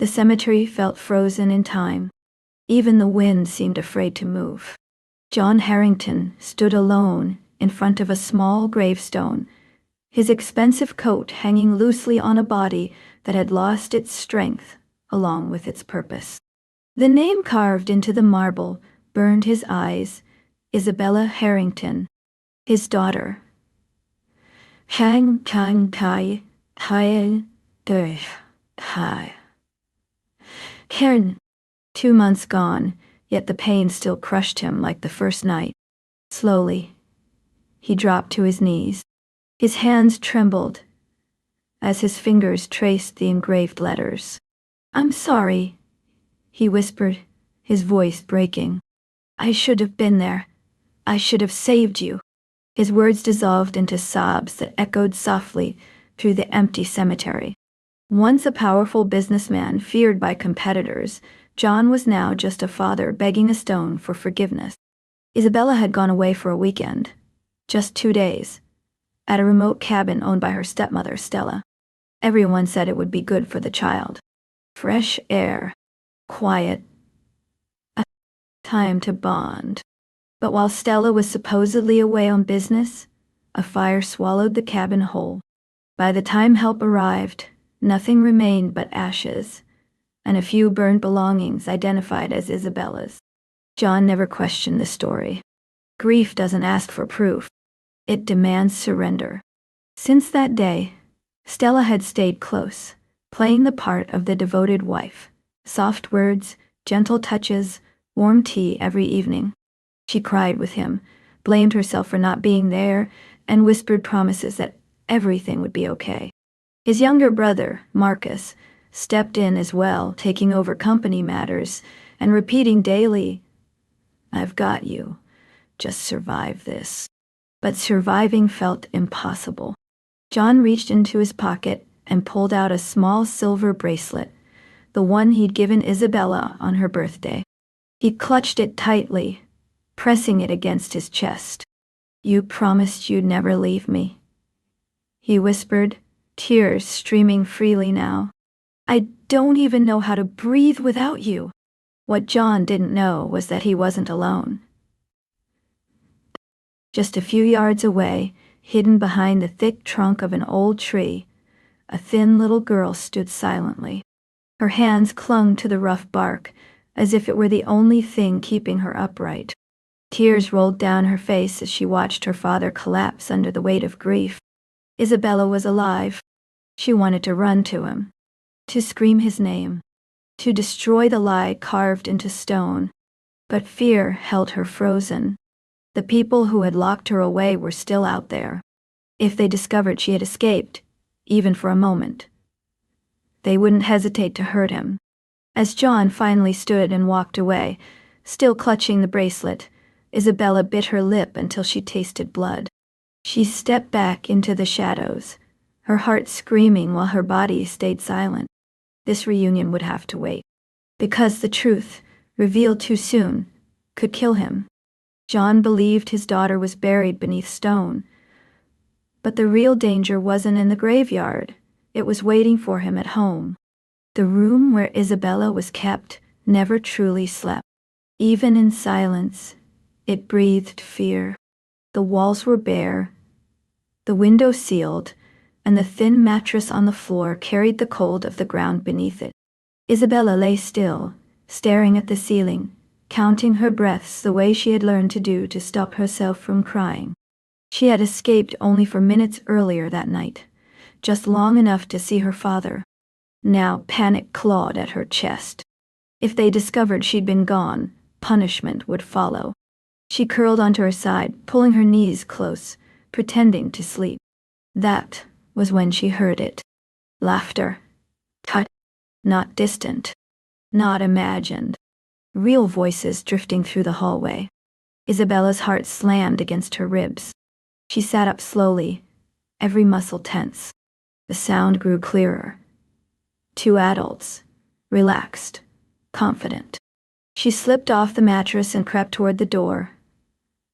The cemetery felt frozen in time. Even the wind seemed afraid to move. John Harrington stood alone in front of a small gravestone, his expensive coat hanging loosely on a body that had lost its strength along with its purpose. The name carved into the marble burned his eyes. Isabella Harrington, his daughter. Hang Kang Kai Hai De Hai. Karen. 2 months gone, yet the pain still crushed him like the first night. Slowly, he dropped to his knees. His hands trembled as his fingers traced the engraved letters. "I'm sorry," he whispered, his voice breaking. "I should have been there. I should have saved you." His words dissolved into sobs that echoed softly through the empty cemetery. Once a powerful businessman feared by competitors, John was now just a father begging a stone for forgiveness. Isabella had gone away for a weekend, just 2 days, at a remote cabin owned by her stepmother, Stella. Everyone said it would be good for the child. Fresh air, quiet, a time to bond. But while Stella was supposedly away on business, a fire swallowed the cabin whole. By the time help arrived, nothing remained but ashes, and a few burned belongings identified as Isabella's. John never questioned the story. Grief doesn't ask for proof. It demands surrender. Since that day, Stella had stayed close, playing the part of the devoted wife. Soft words, gentle touches, warm tea every evening. She cried with him, blamed herself for not being there, and whispered promises that everything would be okay. His younger brother, Marcus, stepped in as well, taking over company matters and repeating daily, "I've got you. Just survive this." But surviving felt impossible. John reached into his pocket and pulled out a small silver bracelet, the one he'd given Isabella on her birthday. He clutched it tightly, pressing it against his chest. "You promised you'd never leave me," he whispered, tears streaming freely now. "I don't even know how to breathe without you." What John didn't know was that he wasn't alone. Just a few yards away, hidden behind the thick trunk of an old tree, a thin little girl stood silently. Her hands clung to the rough bark, as if it were the only thing keeping her upright. Tears rolled down her face as she watched her father collapse under the weight of grief. Isabella was alive. She wanted to run to him, to scream his name, to destroy the lie carved into stone. But fear held her frozen. The people who had locked her away were still out there. If they discovered she had escaped, even for a moment, they wouldn't hesitate to hurt him. As John finally stood and walked away, still clutching the bracelet, Isabella bit her lip until she tasted blood. She stepped back into the shadows, her heart screaming while her body stayed silent. This reunion would have to wait, because the truth, revealed too soon, could kill him. John believed his daughter was buried beneath stone, but the real danger wasn't in the graveyard. It was waiting for him at home. The room where Isabella was kept never truly slept. Even in silence, it breathed fear. The walls were bare, the window sealed, and the thin mattress on the floor carried the cold of the ground beneath it. Isabella lay still, staring at the ceiling, counting her breaths the way she had learned to do to stop herself from crying. She had escaped only for minutes earlier that night, just long enough to see her father. Now panic clawed at her chest. If they discovered she'd been gone, punishment would follow. She curled onto her side, pulling her knees close, pretending to sleep. That was when she heard it. Laughter. Tut. Not distant. Not imagined. Real voices drifting through the hallway. Isabella's heart slammed against her ribs. She sat up slowly, every muscle tense. The sound grew clearer. 2 adults, relaxed, confident. She slipped off the mattress and crept toward the door,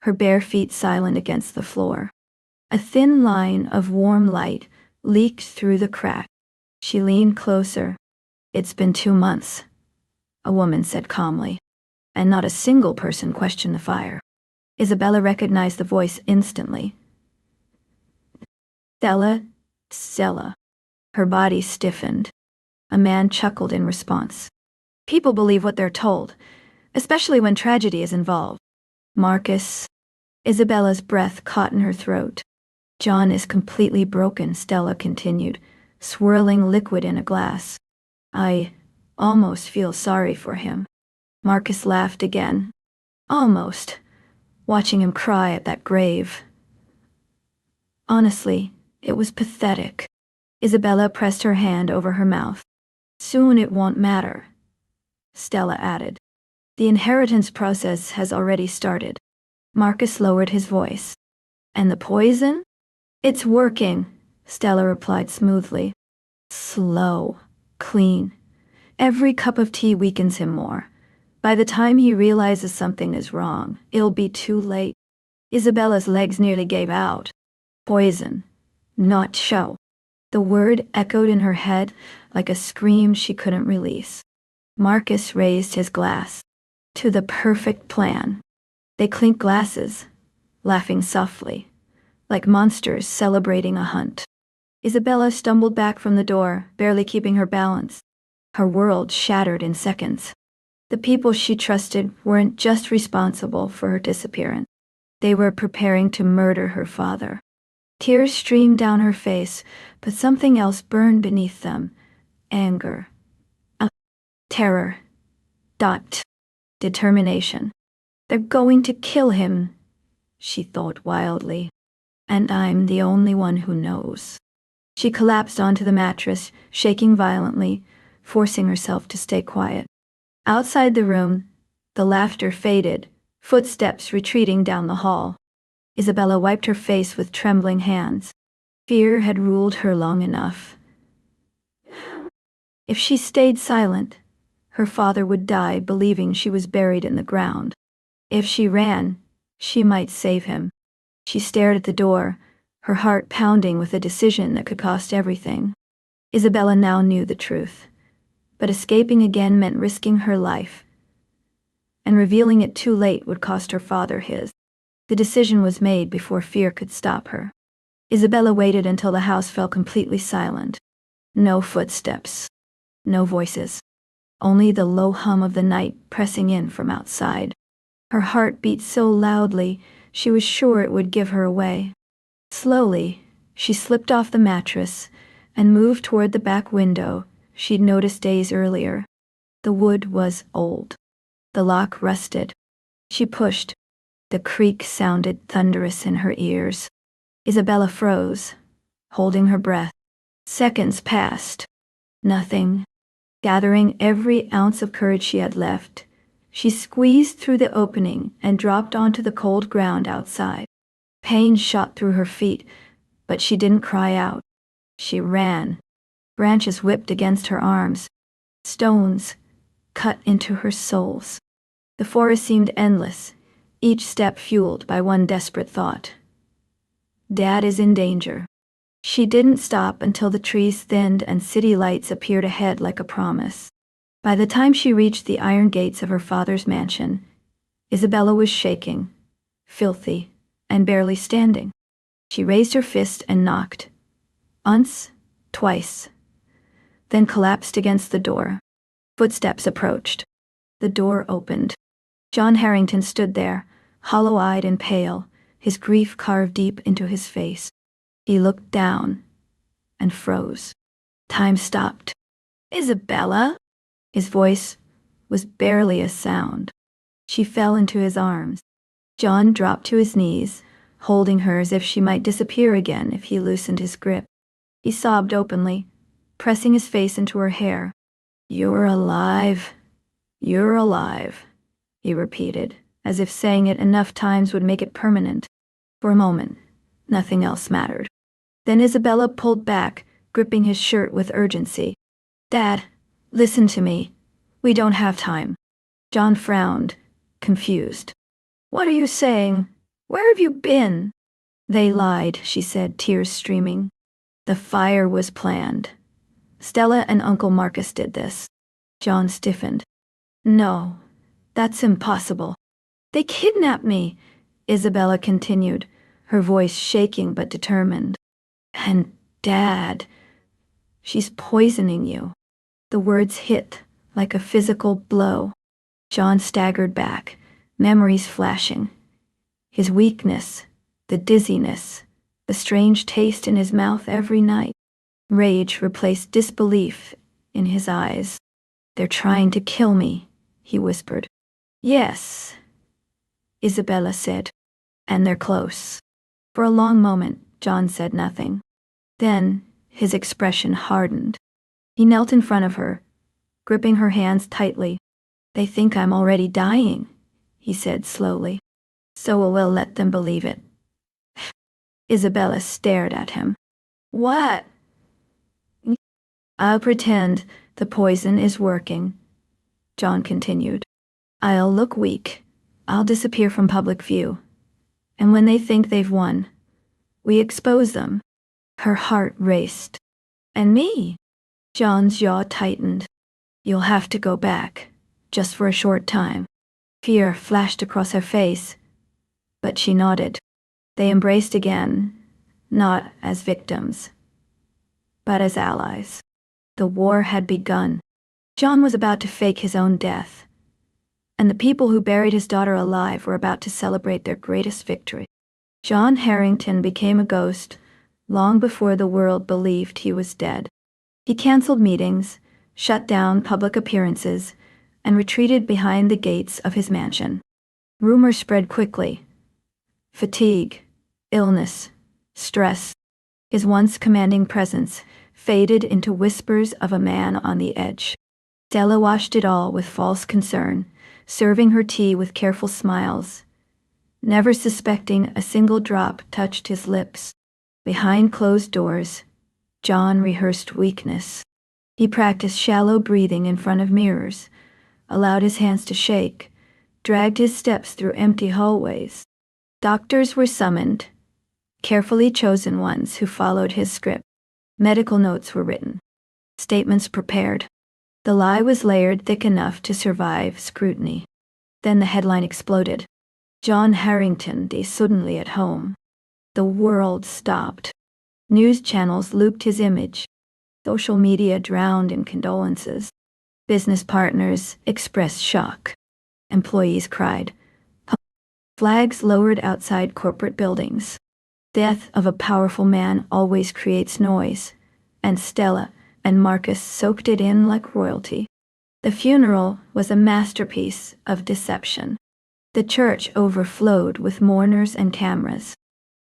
her bare feet silent against the floor. A thin line of warm light leaked through the crack. She leaned closer. It's been 2 months, a woman said calmly, and not a single person questioned the fire. Isabella recognized the voice instantly. Stella. Her body stiffened. A man chuckled in response. People believe what they're told, especially when tragedy is involved. Marcus. Isabella's breath caught in her throat. John is completely broken, Stella continued, swirling liquid in a glass. I almost feel sorry for him. Marcus laughed again. Almost. Watching him cry at that grave. Honestly, it was pathetic. Isabella pressed her hand over her mouth. Soon it won't matter, Stella added. The inheritance process has already started. Marcus lowered his voice. And the poison? It's working, Stella replied smoothly. Slow, clean. Every cup of tea weakens him more. By the time he realizes something is wrong, it'll be too late. Isabella's legs nearly gave out. Poison, not show. The word echoed in her head like a scream she couldn't release. Marcus raised his glass. To the perfect plan. They clinked glasses, laughing softly, like monsters celebrating a hunt. Isabella stumbled back from the door, barely keeping her balance. Her world shattered in seconds. The people she trusted weren't just responsible for her disappearance. They were preparing to murder her father. Tears streamed down her face, but something else burned beneath them. Anger. Terror. Determination. They're going to kill him, she thought wildly. And I'm the only one who knows. She collapsed onto the mattress, shaking violently, forcing herself to stay quiet. Outside the room, the laughter faded, footsteps retreating down the hall. Isabella wiped her face with trembling hands. Fear had ruled her long enough. If she stayed silent, her father would die believing she was buried in the ground. If she ran, she might save him. She stared at the door, her heart pounding with a decision that could cost everything. Isabella now knew the truth. But escaping again meant risking her life. And revealing it too late would cost her father his. The decision was made before fear could stop her. Isabella waited until the house fell completely silent. No footsteps. No voices. Only the low hum of the night pressing in from outside. Her heart beat so loudly, she was sure it would give her away. Slowly, she slipped off the mattress and moved toward the back window she'd noticed days earlier. The wood was old. The lock rusted. She pushed. The creak sounded thunderous in her ears. Isabella froze, holding her breath. Seconds passed. Nothing. Gathering every ounce of courage she had left, she squeezed through the opening and dropped onto the cold ground outside. Pain shot through her feet, but she didn't cry out. She ran. Branches whipped against her arms. Stones cut into her soles. The forest seemed endless, each step fueled by one desperate thought. Dad is in danger. She didn't stop until the trees thinned and city lights appeared ahead like a promise. By the time she reached the iron gates of her father's mansion, Isabella was shaking, filthy, and barely standing. She raised her fist and knocked. Once, twice. Then collapsed against the door. Footsteps approached. The door opened. John Harrington stood there, hollow-eyed and pale, his grief carved deep into his face. He looked down and froze. Time stopped. Isabella? His voice was barely a sound. She fell into his arms. John dropped to his knees, holding her as if she might disappear again if he loosened his grip. He sobbed openly, pressing his face into her hair. You're alive. You're alive, he repeated, as if saying it enough times would make it permanent. For a moment, nothing else mattered. Then Isabella pulled back, gripping his shirt with urgency. Dad, listen to me. We don't have time. John frowned, confused. What are you saying? Where have you been? They lied, she said, tears streaming. The fire was planned. Stella and Uncle Marcus did this. John stiffened. No, that's impossible. They kidnapped me, Isabella continued, her voice shaking but determined. And Dad, she's poisoning you. The words hit like a physical blow. John staggered back, memories flashing. His weakness, the dizziness, the strange taste in his mouth every night. Rage replaced disbelief in his eyes. They're trying to kill me, he whispered. Yes, Isabella said, and they're close. For a long moment, John said nothing. Then, his expression hardened. He knelt in front of her, gripping her hands tightly. They think I'm already dying, he said slowly. So we'll let them believe it. Isabella stared at him. What? I'll pretend the poison is working, John continued. I'll look weak. I'll disappear from public view. And when they think they've won, we expose them. Her heart raced. And me? John's jaw tightened. You'll have to go back, just for a short time. Fear flashed across her face, but she nodded. They embraced again, not as victims, but as allies. The war had begun. John was about to fake his own death, and the people who buried his daughter alive were about to celebrate their greatest victory. John Harrington became a ghost long before the world believed he was dead. He canceled meetings, shut down public appearances, and retreated behind the gates of his mansion. Rumors spread quickly. Fatigue, illness, stress. His once commanding presence faded into whispers of a man on the edge. Stella watched it all with false concern, serving her tea with careful smiles, never suspecting a single drop touched his lips. Behind closed doors, John rehearsed weakness. He practiced shallow breathing in front of mirrors, allowed his hands to shake, dragged his steps through empty hallways. Doctors were summoned, carefully chosen ones who followed his script. Medical notes were written, statements prepared. The lie was layered thick enough to survive scrutiny. Then the headline exploded. John Harrington is suddenly at home. The world stopped. News channels looped his image. Social media drowned in condolences. Business partners expressed shock. Employees cried. Flags lowered outside corporate buildings. Death of a powerful man always creates noise, and Stella and Marcus soaked it in like royalty. The funeral was a masterpiece of deception. The church overflowed with mourners and cameras.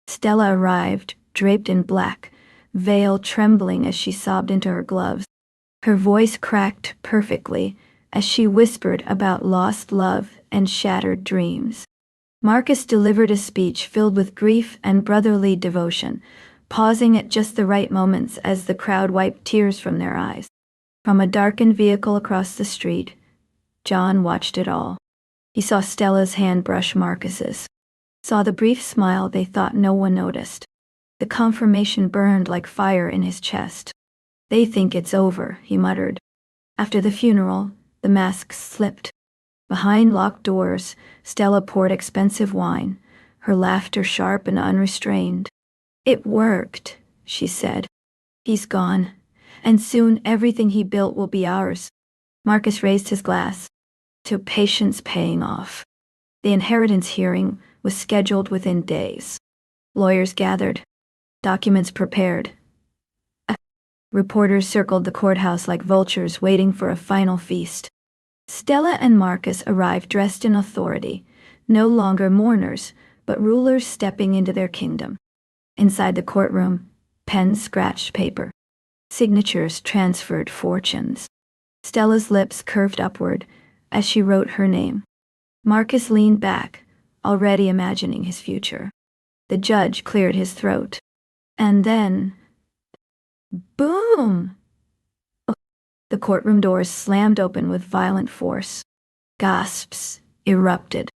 Stella arrived, draped in black, veil trembling as she sobbed into her gloves. Her voice cracked perfectly as she whispered about lost love and shattered dreams. Marcus delivered a speech filled with grief and brotherly devotion, pausing at just the right moments as the crowd wiped tears from their eyes. From a darkened vehicle across the street, John watched it all. He saw Stella's hand brush Marcus's, saw the brief smile they thought no one noticed. The confirmation burned like fire in his chest. They think it's over, he muttered. After the funeral, the masks slipped. Behind locked doors, Stella poured expensive wine, her laughter sharp and unrestrained. It worked, she said. He's gone, and soon everything he built will be ours. Marcus raised his glass, to patience paying off. The inheritance hearing was scheduled within days. Lawyers gathered, documents prepared. Reporters circled the courthouse like vultures waiting for a final feast. Stella and Marcus arrived dressed in authority, no longer mourners, but rulers stepping into their kingdom. Inside the courtroom, pens scratched paper. Signatures transferred fortunes. Stella's lips curved upward as she wrote her name. Marcus leaned back, already imagining his future. The judge cleared his throat. And then, boom! The courtroom doors slammed open with violent force. Gasps erupted.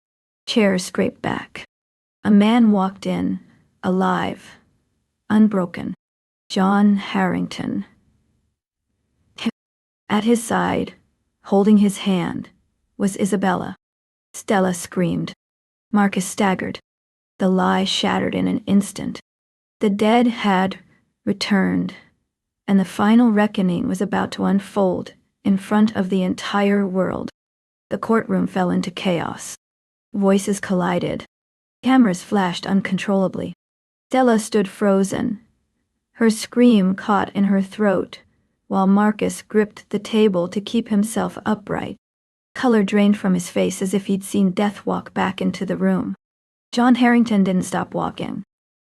Chairs scraped back. A man walked in, alive, unbroken. John Harrington. At his side, holding his hand, was Isabella. Stella screamed. Marcus staggered. The lie shattered in an instant. The dead had returned, and the final reckoning was about to unfold in front of the entire world. The courtroom fell into chaos. Voices collided. Cameras flashed uncontrollably. Stella stood frozen, her scream caught in her throat, while Marcus gripped the table to keep himself upright. Color drained from his face as if he'd seen death walk back into the room. John Harrington didn't stop walking.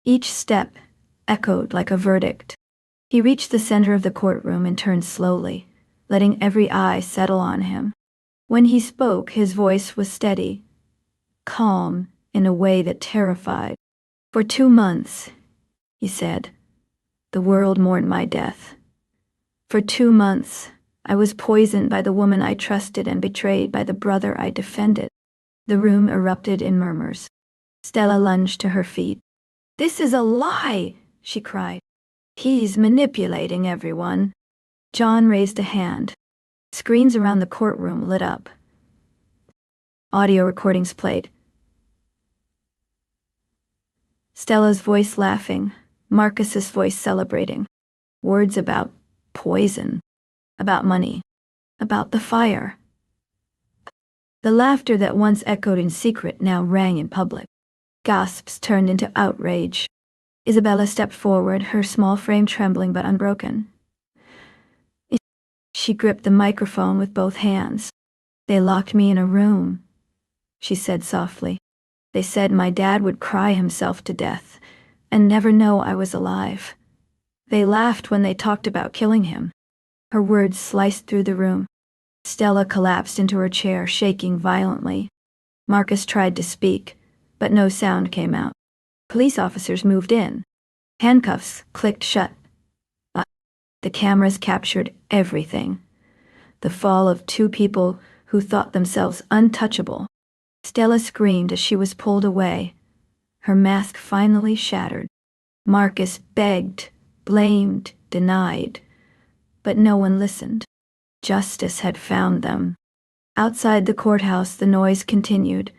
Each step echoed like a verdict. He reached the center of the courtroom and turned slowly, letting every eye settle on him. When he spoke, his voice was steady, calm in a way that terrified. "For 2 months," he said, "the world mourned my death. For 2 months, I was poisoned by the woman I trusted and betrayed by the brother I defended." The room erupted in murmurs. Stella lunged to her feet. "This is a lie!" she cried. "He's manipulating everyone." John raised a hand. Screens around the courtroom lit up. Audio recordings played. Stella's voice laughing, Marcus's voice celebrating. Words about poison, about money, about the fire. The laughter that once echoed in secret now rang in public. Gasps turned into outrage. Isabella stepped forward, her small frame trembling but unbroken. She gripped the microphone with both hands. "They locked me in a room," she said softly. "They said my dad would cry himself to death and never know I was alive. They laughed when they talked about killing him." Her words sliced through the room. Stella collapsed into her chair, shaking violently. Marcus tried to speak, but no sound came out. Police officers moved in. Handcuffs clicked shut. The cameras captured everything. The fall of 2 people who thought themselves untouchable. Stella screamed as she was pulled away. Her mask finally shattered. Marcus begged, blamed, denied. But no one listened. Justice had found them. Outside the courthouse, the noise continued,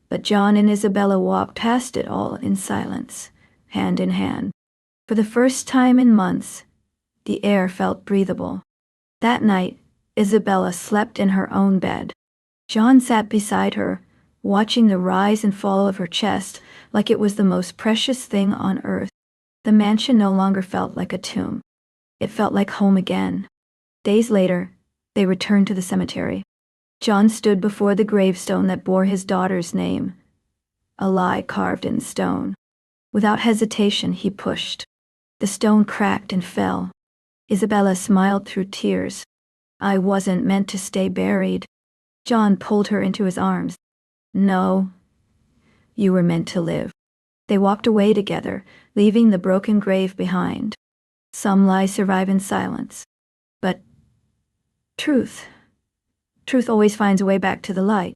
but John and Isabella walked past it all in silence, hand in hand. For the first time in months, the air felt breathable. That night, Isabella slept in her own bed. John sat beside her, watching the rise and fall of her chest like it was the most precious thing on earth. The mansion no longer felt like a tomb. It felt like home again. Days later, they returned to the cemetery. John stood before the gravestone that bore his daughter's name, a lie carved in stone. Without hesitation, he pushed. The stone cracked and fell. Isabella smiled through tears. "I wasn't meant to stay buried." John pulled her into his arms. "No, you were meant to live." They walked away together, leaving the broken grave behind. Some lies survive in silence. But truth always finds a way back to the light.